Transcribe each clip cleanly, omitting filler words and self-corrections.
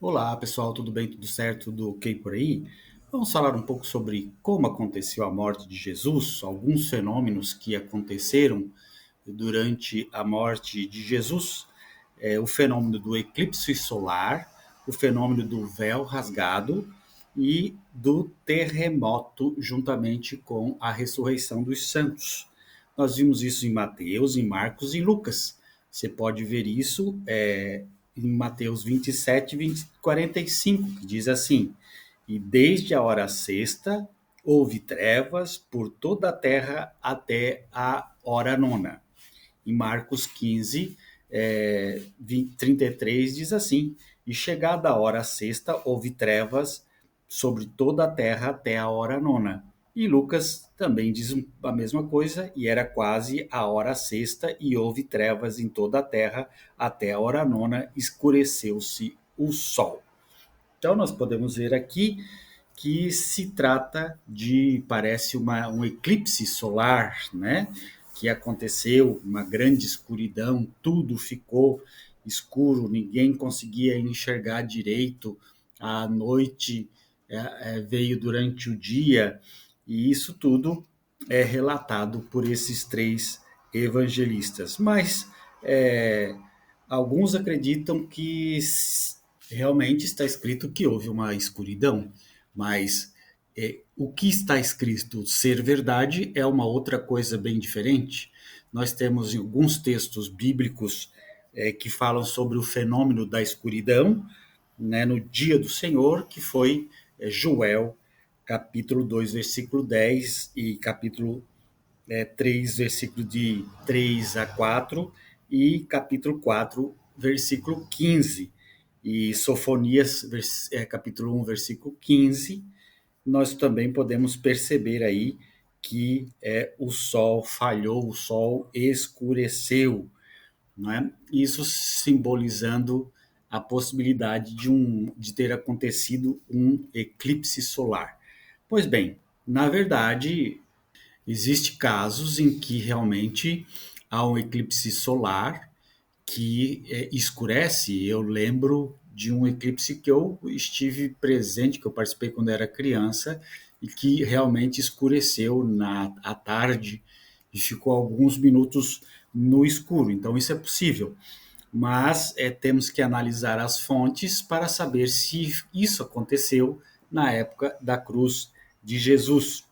Olá pessoal, tudo bem? Tudo certo? Tudo ok por aí? Vamos falar um pouco sobre como aconteceu a morte de Jesus, alguns fenômenos que aconteceram durante a morte de Jesus. O fenômeno do eclipse solar, o fenômeno do véu rasgado e do terremoto, juntamente com a ressurreição dos santos. Nós vimos isso em Mateus, em Marcos e em Lucas. Você pode ver isso em Mateus 27, 20, 45, que diz assim: E desde a hora sexta houve trevas por toda a terra até a hora nona. Em Marcos 15, 33, diz assim: E chegada a hora sexta, houve trevas sobre toda a terra até a hora nona. E Lucas também diz a mesma coisa, e era quase a hora sexta, e houve trevas em toda a terra até a hora nona, escureceu-se o sol. Então, nós podemos ver aqui que se trata de, parece um eclipse solar, né? Que aconteceu, uma grande escuridão, tudo ficou escuro, ninguém conseguia enxergar direito, a noite veio durante o dia, e isso tudo é relatado por esses três evangelistas. Mas é, alguns acreditam que realmente está escrito que houve uma escuridão, mas o que está escrito ser verdade é uma outra coisa bem diferente. Nós temos alguns textos bíblicos que falam sobre o fenômeno da escuridão, né, no dia do Senhor, que foi Joel, capítulo 2, versículo 10 e capítulo 3, versículo de 3 a 4 e capítulo 4, versículo 15. E Sofonias, capítulo 1, versículo 15, nós também podemos perceber aí que o sol falhou, o sol escureceu, não é? Isso simbolizando a possibilidade de ter acontecido um eclipse solar. Pois bem, na verdade, existem casos em que realmente há um eclipse solar que escurece. Eu lembro de um eclipse que eu estive presente, que eu participei quando era criança, e que realmente escureceu à tarde e ficou alguns minutos no escuro. Então, isso é possível. Mas temos que analisar as fontes para saber se isso aconteceu na época da cruz de Jesus.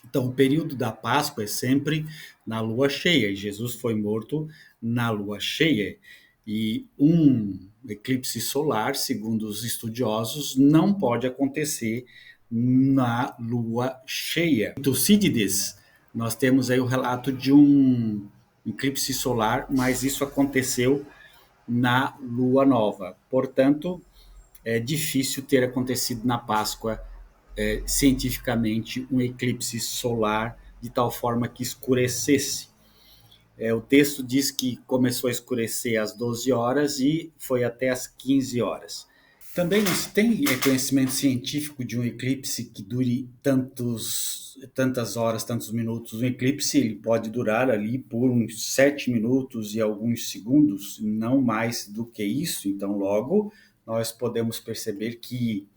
Então, o período da Páscoa é sempre na lua cheia, e Jesus foi morto na lua cheia. E um eclipse solar, segundo os estudiosos, não pode acontecer na lua cheia. Em Tucídides, nós temos aí o relato de um eclipse solar, mas isso aconteceu na lua nova. Portanto, é difícil ter acontecido na Páscoa cientificamente um eclipse solar de tal forma que escurecesse. O texto diz que começou a escurecer às 12 horas e foi até às 15 horas. Também não se tem conhecimento científico de um eclipse que dure tantas horas, tantos minutos. Um eclipse ele pode durar ali por uns 7 minutos e alguns segundos, não mais do que isso. Então, logo, nós podemos perceber que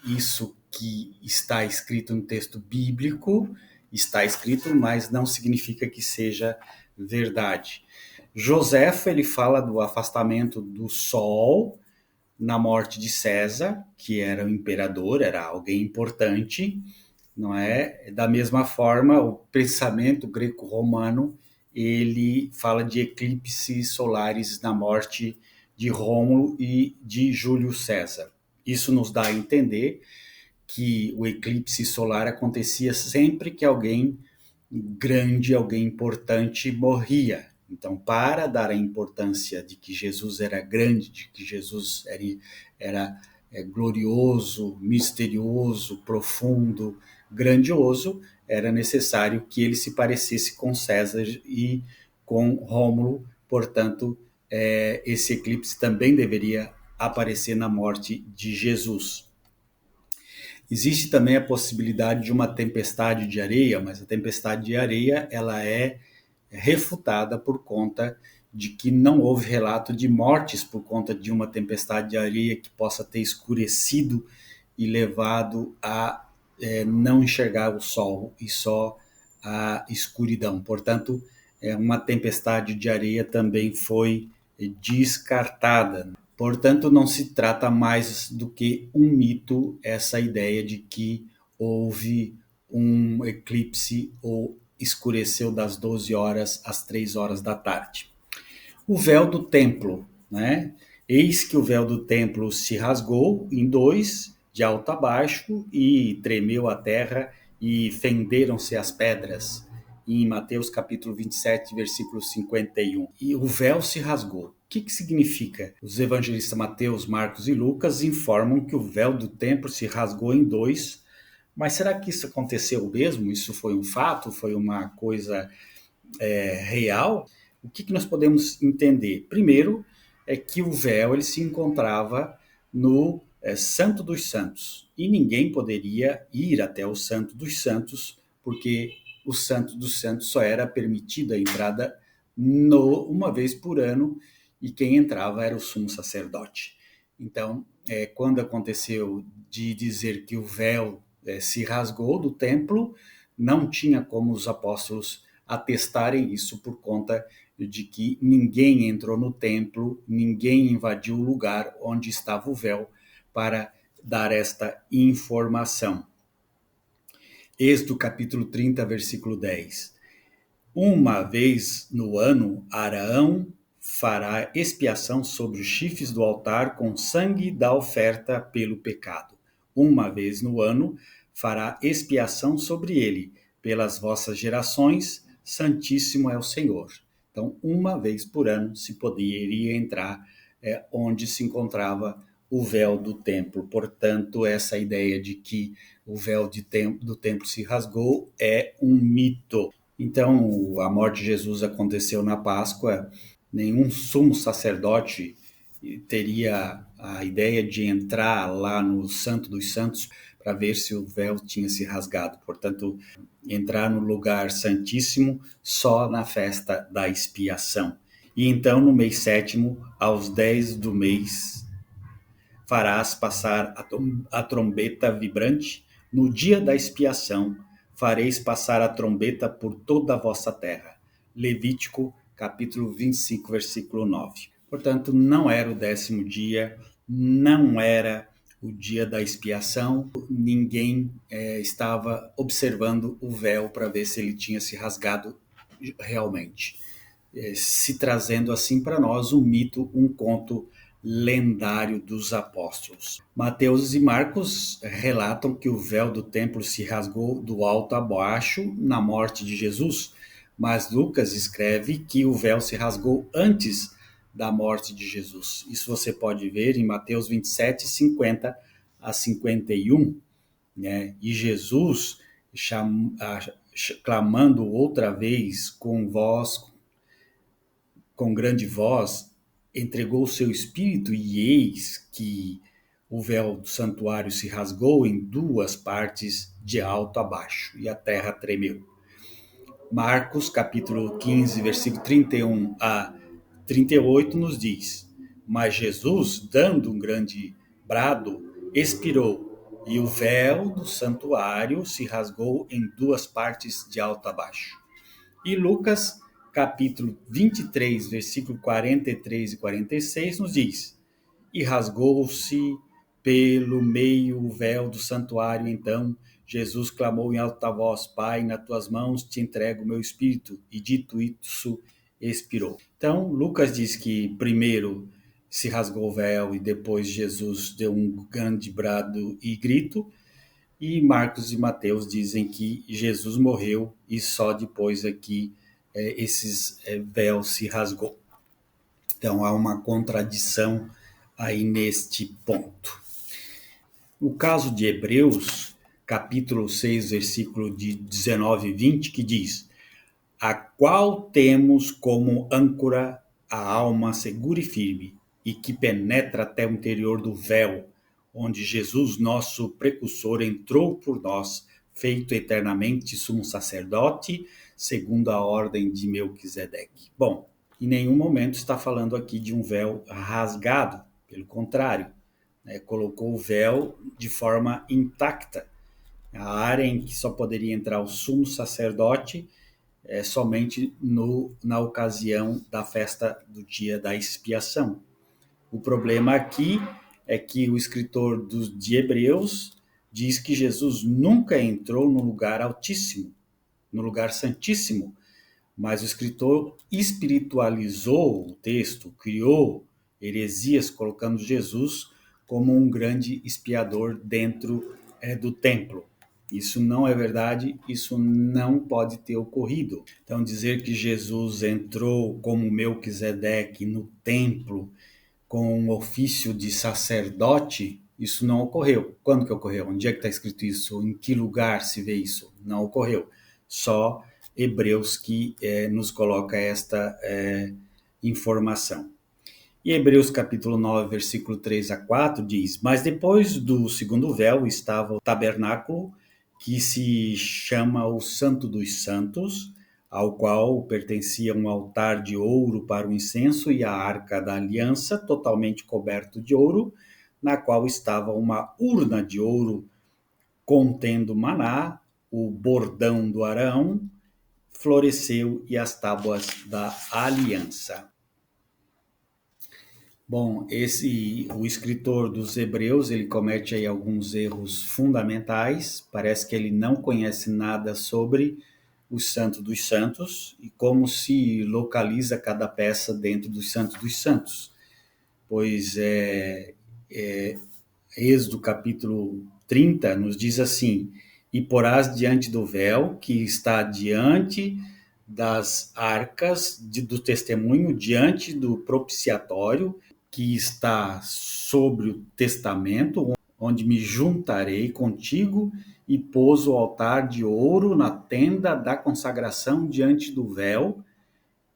isso que está escrito no texto bíblico está escrito, mas não significa que seja verdade. Joséfo ele fala do afastamento do sol na morte de César, que era o imperador, era alguém importante, não é? Da mesma forma, o pensamento greco-romano ele fala de eclipses solares na morte de Rômulo e de Júlio César. Isso nos dá a entender que o eclipse solar acontecia sempre que alguém grande, alguém importante morria. Então, para dar a importância de que Jesus era grande, de que Jesus era glorioso, misterioso, profundo, grandioso, era necessário que ele se parecesse com César e com Rômulo. Portanto, esse eclipse também deveria aparecer na morte de Jesus. Existe também a possibilidade de uma tempestade de areia, mas a tempestade de areia ela é refutada por conta de que não houve relato de mortes por conta de uma tempestade de areia que possa ter escurecido e levado a não enxergar o sol e só a escuridão. Portanto, uma tempestade de areia também foi descartada. Portanto, não se trata mais do que um mito essa ideia de que houve um eclipse ou escureceu das 12 horas às 3 horas da tarde. O véu do templo, né? Eis que o véu do templo se rasgou em dois, de alto a baixo, e tremeu a terra e fenderam-se as pedras. Em Mateus capítulo 27, versículo 51. E o véu se rasgou. O que significa? Os evangelistas Mateus, Marcos e Lucas informam que o véu do templo se rasgou em dois. Mas será que isso aconteceu mesmo? Isso foi um fato? Foi uma coisa real? O que nós podemos entender? Primeiro, é que o véu ele se encontrava no Santo dos Santos e ninguém poderia ir até o Santo dos Santos porque o Santo dos Santos só era permitida a entrada uma vez por ano e quem entrava era o sumo sacerdote. Então, quando aconteceu de dizer que o véu se rasgou do templo, não tinha como os apóstolos atestarem isso por conta de que ninguém entrou no templo, ninguém invadiu o lugar onde estava o véu para dar esta informação. Êxodo capítulo 30, versículo 10. Uma vez no ano, Arão fará expiação sobre os chifres do altar com sangue da oferta pelo pecado. Uma vez no ano, fará expiação sobre ele, pelas vossas gerações, santíssimo é o Senhor. Então, uma vez por ano se poderia entrar onde se encontrava o véu do templo. Portanto, essa ideia de que o véu do templo se rasgou é um mito. Então, a morte de Jesus aconteceu na Páscoa, nenhum sumo sacerdote teria a ideia de entrar lá no Santo dos Santos para ver se o véu tinha se rasgado. Portanto, entrar no lugar santíssimo só na festa da expiação. E então, no mês sétimo, aos 10 do mês, farás passar a trombeta vibrante. No dia da expiação, fareis passar a trombeta por toda a vossa terra. Levítico, capítulo 25, versículo 9. Portanto, não era o 10º dia, não era o dia da expiação, ninguém estava observando o véu para ver se ele tinha se rasgado realmente. Se trazendo assim para nós um mito, um conto lendário dos apóstolos. Mateus e Marcos relatam que o véu do templo se rasgou do alto a baixo na morte de Jesus, mas Lucas escreve que o véu se rasgou antes da morte de Jesus. Isso você pode ver em Mateus 27, 50 a 51, né? E Jesus, clamando outra vez com grande voz, entregou o seu espírito, e eis que o véu do santuário se rasgou em duas partes, de alto a baixo, e a terra tremeu. Marcos, capítulo 15, versículo 31 a 38, nos diz: Mas Jesus, dando um grande brado, expirou, e o véu do santuário se rasgou em duas partes, de alto a baixo. E Lucas, capítulo 23, versículo 43 e 46, nos diz: E rasgou-se pelo meio o véu do santuário. Então Jesus clamou em alta voz: Pai, nas tuas mãos te entrego o meu espírito. E dito isso, expirou. Então, Lucas diz que primeiro se rasgou o véu e depois Jesus deu um grande brado e grito. E Marcos e Mateus dizem que Jesus morreu e só depois aqui esses véus se rasgou. Então há uma contradição aí neste ponto. O caso de Hebreus, capítulo 6, versículo de 19 e 20, que diz: A qual temos como âncora a alma segura e firme, e que penetra até o interior do véu, onde Jesus, nosso precursor, entrou por nós, feito eternamente sumo sacerdote, segundo a ordem de Melquisedeque. Bom, Em nenhum momento está falando aqui de um véu rasgado, pelo contrário, né, colocou o véu de forma intacta. A área em que só poderia entrar o sumo sacerdote é somente na ocasião da festa do dia da expiação. O problema aqui é que o escritor de Hebreus diz que Jesus nunca entrou no lugar altíssimo, no lugar santíssimo, mas o escritor espiritualizou o texto, criou heresias, colocando Jesus como um grande expiador dentro do templo. Isso não é verdade, isso não pode ter ocorrido. Então, dizer que Jesus entrou como Melquisedeque no templo com um ofício de sacerdote, isso não ocorreu. Quando que ocorreu? Onde é que está escrito isso? Em que lugar se vê isso? Não ocorreu. Só Hebreus que nos coloca esta informação. E Hebreus capítulo 9, versículo 3 a 4 diz: Mas depois do segundo véu estava o tabernáculo, que se chama o Santo dos Santos, ao qual pertencia um altar de ouro para o incenso e a arca da aliança, totalmente coberto de ouro, na qual estava uma urna de ouro contendo maná, o bordão do Arão floresceu e as tábuas da aliança. Bom, o escritor dos Hebreus, ele comete aí alguns erros fundamentais. Parece que ele não conhece nada sobre o Santo dos Santos e como se localiza cada peça dentro do Santo dos Santos. Pois Êxodo capítulo 30 nos diz assim: E porás diante do véu que está diante das arcas do testemunho, diante do propiciatório, que está sobre o testamento, onde me juntarei contigo, e pôs o altar de ouro na tenda da consagração diante do véu,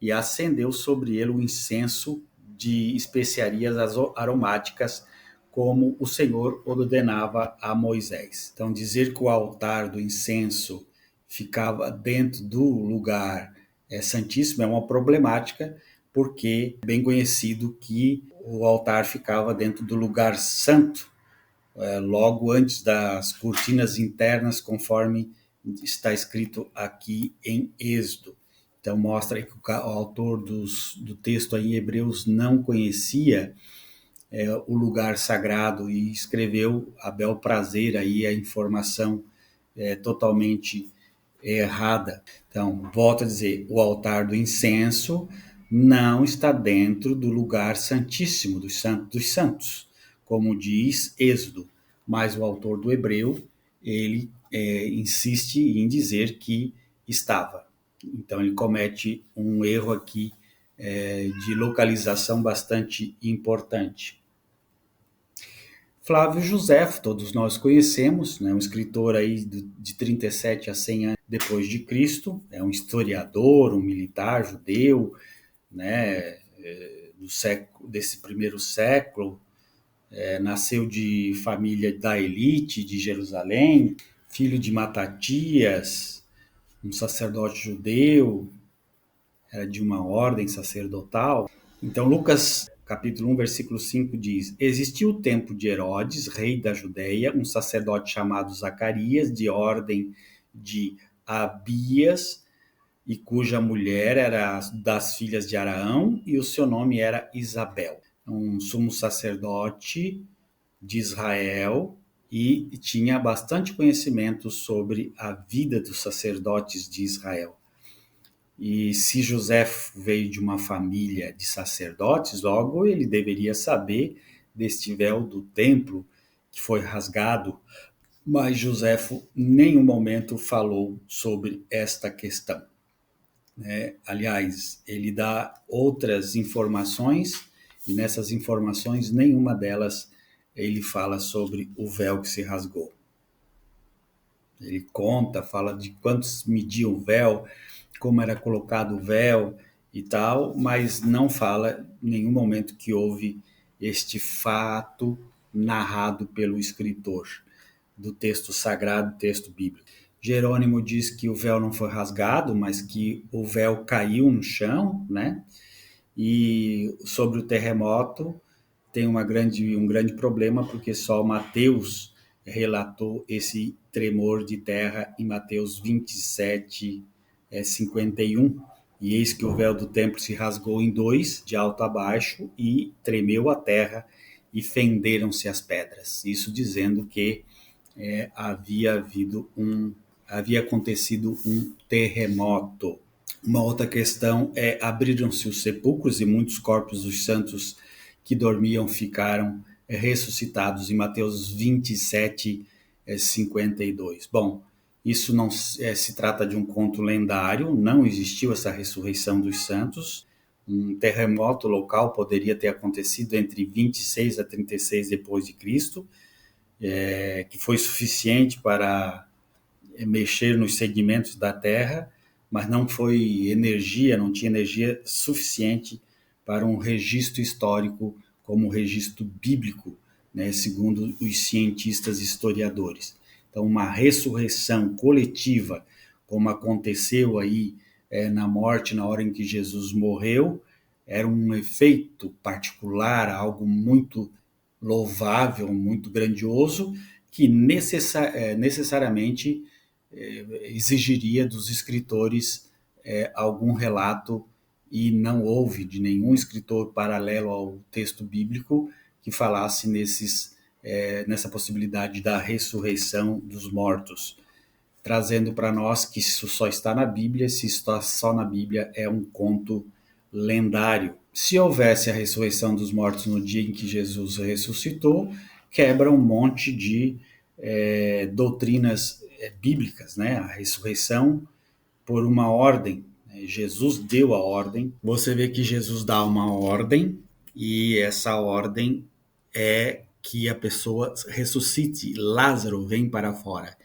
e acendeu sobre ele o incenso de especiarias aromáticas, como o Senhor ordenava a Moisés. Então, dizer que o altar do incenso ficava dentro do lugar santíssimo é uma problemática, porque é bem conhecido que o altar ficava dentro do lugar santo, logo antes das cortinas internas, conforme está escrito aqui em Êxodo. Então mostra que o autor do texto aí em Hebreus não conhecia o lugar sagrado e escreveu a bel prazer aí a informação totalmente errada. Então, volto a dizer, o altar do incenso não está dentro do lugar santíssimo dos santos, como diz Êxodo, mas o autor do Hebreu, ele insiste em dizer que estava. Então, ele comete um erro aqui de localização bastante importante. Flávio Josefo, todos nós conhecemos, né, um escritor aí de 37 a 100 anos depois de Cristo, é um historiador, um militar judeu, né, desse primeiro século, nasceu de família da elite de Jerusalém, filho de Matatias, um sacerdote judeu, era de uma ordem sacerdotal. Então, Lucas capítulo 1, versículo 5 diz: Existiu o tempo de Herodes, rei da Judéia, um sacerdote chamado Zacarias, de ordem de Abias, e cuja mulher era das filhas de Araão, e o seu nome era Isabel. Um sumo sacerdote de Israel e tinha bastante conhecimento sobre a vida dos sacerdotes de Israel. E se José veio de uma família de sacerdotes, logo ele deveria saber deste véu do templo que foi rasgado, mas Joséfo em nenhum momento falou sobre esta questão. Aliás, ele dá outras informações e nessas informações, nenhuma delas ele fala sobre o véu que se rasgou. Ele conta, fala de quantos media o véu, como era colocado o véu e tal, mas não fala em nenhum momento que houve este fato narrado pelo escritor do texto sagrado, texto bíblico. Jerônimo diz que o véu não foi rasgado, mas que o véu caiu no chão, né? E sobre o terremoto, tem um grande problema, porque só Mateus relatou esse tremor de terra em Mateus 27, 51. E eis que o véu do templo se rasgou em dois, de alto a baixo, e tremeu a terra, e fenderam-se as pedras. Isso dizendo que havia acontecido um terremoto. Uma outra questão é: abriram-se os sepulcros e muitos corpos dos santos que dormiam ficaram ressuscitados, em Mateus 27, 52. Bom, isso não se trata de um conto lendário, não existiu essa ressurreição dos santos. Um terremoto local poderia ter acontecido entre 26 a 36 depois de Cristo, que foi suficiente para mexer nos sedimentos da Terra, mas não foi energia, não tinha energia suficiente para um registro histórico como o registro bíblico, né, segundo os cientistas historiadores. Então, uma ressurreição coletiva, como aconteceu aí na morte, na hora em que Jesus morreu, era um efeito particular, algo muito louvável, muito grandioso, que necessariamente exigiria dos escritores algum relato, e não houve de nenhum escritor paralelo ao texto bíblico que falasse nessa possibilidade da ressurreição dos mortos, trazendo para nós que isso só está na Bíblia. Se está só na Bíblia, é um conto lendário. Se houvesse a ressurreição dos mortos no dia em que Jesus ressuscitou, quebra um monte de doutrinas bíblicas, né? A ressurreição por uma ordem. Jesus deu a ordem. Você vê que Jesus dá uma ordem, e essa ordem é que a pessoa ressuscite. Lázaro vem para fora.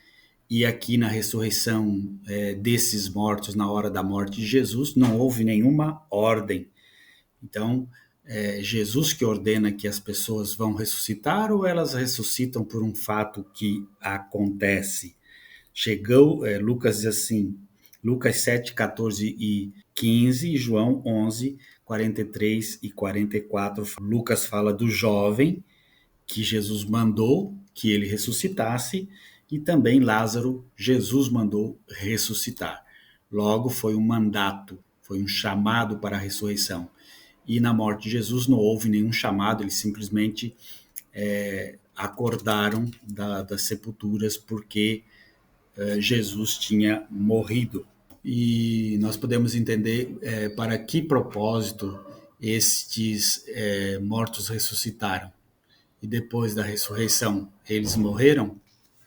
E aqui na ressurreição desses mortos, na hora da morte de Jesus, não houve nenhuma ordem. Então, Jesus que ordena que as pessoas vão ressuscitar, ou elas ressuscitam por um fato que acontece? Lucas diz assim, Lucas 7, 14 e 15, João 11, 43 e 44. Lucas fala do jovem que Jesus mandou que ele ressuscitasse, e também Lázaro, Jesus mandou ressuscitar. Logo, foi um mandato, foi um chamado para a ressurreição. E na morte de Jesus não houve nenhum chamado, eles simplesmente acordaram das sepulturas, porque Jesus tinha morrido. E nós podemos entender para que propósito estes mortos ressuscitaram. E depois da ressurreição, eles morreram?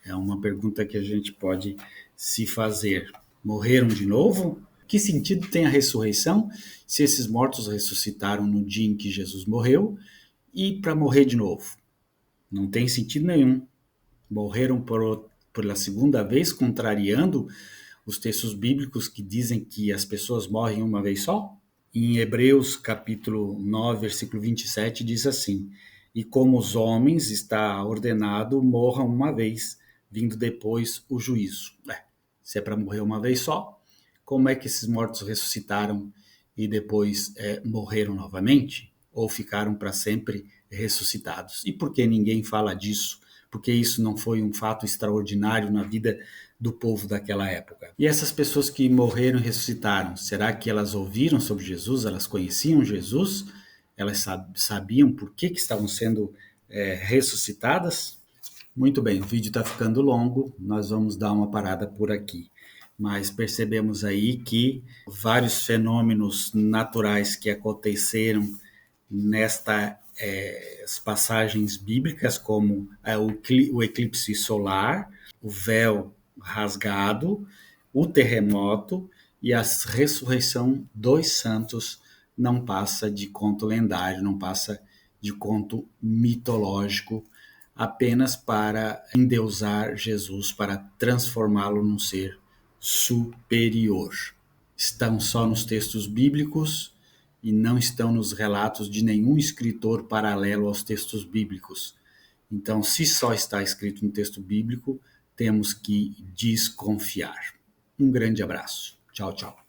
É uma pergunta que a gente pode se fazer. Morreram de novo? Que sentido tem a ressurreição se esses mortos ressuscitaram no dia em que Jesus morreu e para morrer de novo? Não tem sentido nenhum. Morreram pela segunda vez, contrariando os textos bíblicos que dizem que as pessoas morrem uma vez só? Em Hebreus capítulo 9, versículo 27, diz assim: e como os homens está ordenado morram uma vez, vindo depois o juízo. Se é para morrer uma vez só, como é que esses mortos ressuscitaram e depois morreram novamente? Ou ficaram para sempre ressuscitados? E por que ninguém fala disso? Porque isso não foi um fato extraordinário na vida do povo daquela época. E essas pessoas que morreram e ressuscitaram, será que elas ouviram sobre Jesus? Elas conheciam Jesus? Elas sabiam por que estavam sendo ressuscitadas? Muito bem, o vídeo está ficando longo, nós vamos dar uma parada por aqui. Mas percebemos aí que vários fenômenos naturais que aconteceram nestas passagens bíblicas, como o eclipse solar, o véu rasgado, o terremoto e a ressurreição dos santos, não passa de conto lendário, não passa de conto mitológico, apenas para endeusar Jesus, para transformá-lo num ser superior. Estão só nos textos bíblicos e não estão nos relatos de nenhum escritor paralelo aos textos bíblicos. Então, se só está escrito no texto bíblico, temos que desconfiar. Um grande abraço. Tchau, tchau.